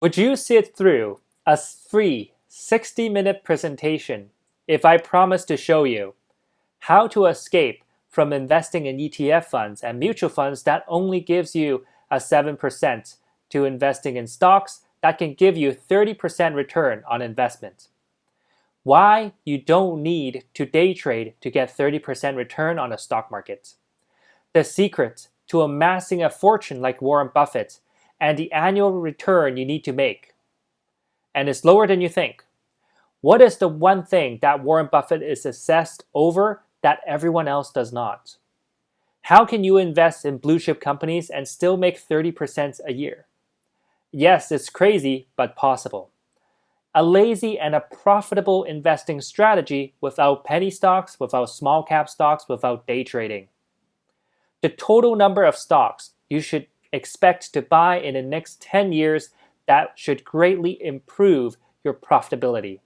Would you sit through a free 60-minute presentation if I promise to show you how to escape from investing in ETF funds and mutual funds that only gives you a 7% to investing in stocks that can give you 30% return on investment? Why you don't need to day trade to get 30% return on a stock market. The secret to amassing a fortune like Warren Buffett and the annual return you need to make. And it's lower than you think. What is the one thing that Warren Buffett is assessed over that everyone else does not? How can you invest in blue chip companies and still make 30% a year? Yes, it's crazy, but possible. A lazy and a profitable investing strategy without penny stocks, without small cap stocks, without day trading. The total number of stocks you should expect to buy in the next 10 years that should greatly improve your profitability.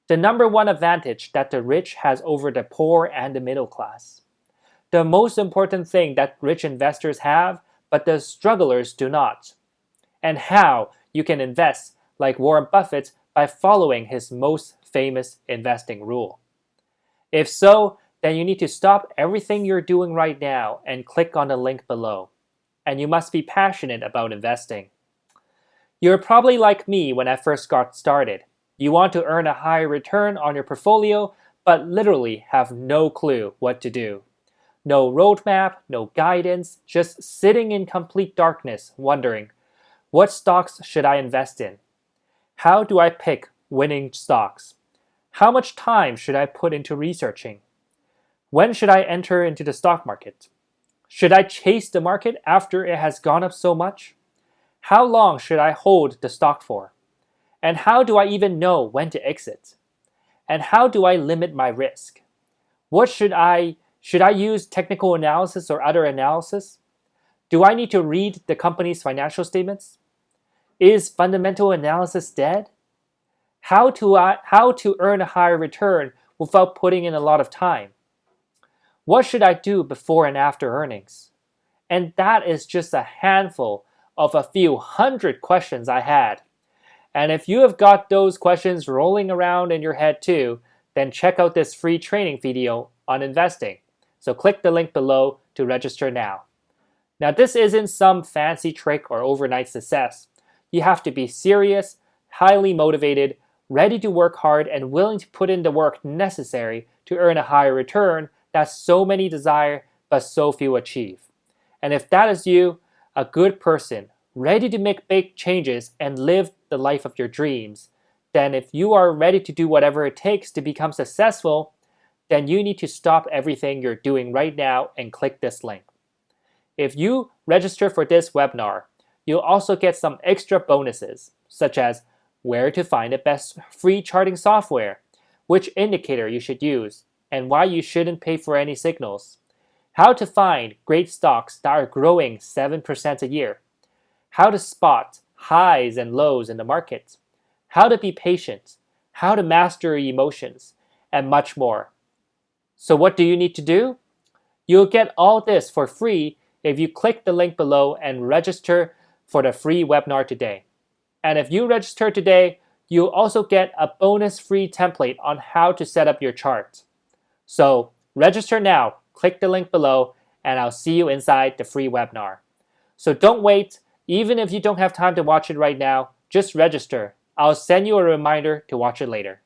The number one advantage that the rich has over the poor and the middle class. The most important thing that rich investors have, but the strugglers do not. And how you can invest like Warren Buffett by following his most famous investing rule. If so, then you need to stop everything you're doing right now and click on the link below. And you must be passionate about investing. You're probably like me when I first got started. You want to earn a higher return on your portfolio, but literally have no clue what to do. No roadmap, no guidance, just sitting in complete darkness wondering, what stocks should I invest in? How do I pick winning stocks? How much time should I put into researching? When should I enter into the stock market? Should I chase the market after it has gone up so much? How long should I hold the stock for? And how do I even know when to exit? And how do I limit my risk? What should I use technical analysis or other analysis? Do I need to read the company's financial statements? Is fundamental analysis dead? How to earn a higher return without putting in a lot of time? What should I do before and after earnings? And that is just a handful of a few hundred questions I had. And if you have got those questions rolling around in your head too, then check out this free training video on investing. So click the link below to register now. Now this isn't some fancy trick or overnight success. You have to be serious, highly motivated, ready to work hard, and willing to put in the work necessary to earn a higher return that so many desire but so few achieve. And if that is you, a good person, ready to make big changes and live the life of your dreams, then if you are ready to do whatever it takes to become successful, then you need to stop everything you're doing right now and click this link. If you register for this webinar, you'll also get some extra bonuses, such as where to find the best free charting software, which indicator you should use, and why you shouldn't pay for any signals, how to find great stocks that are growing 7% a year, how to spot highs and lows in the market, how to be patient, how to master emotions, and much more. So what do you need to do? You'll get all this for free if you click the link below and register for the free webinar today. And if you register today, you'll also get a bonus free template on how to set up your chart. So register now, click the link below, and I'll see you inside the free webinar. So don't wait, even if you don't have time to watch it right now, just register. I'll send you a reminder to watch it later.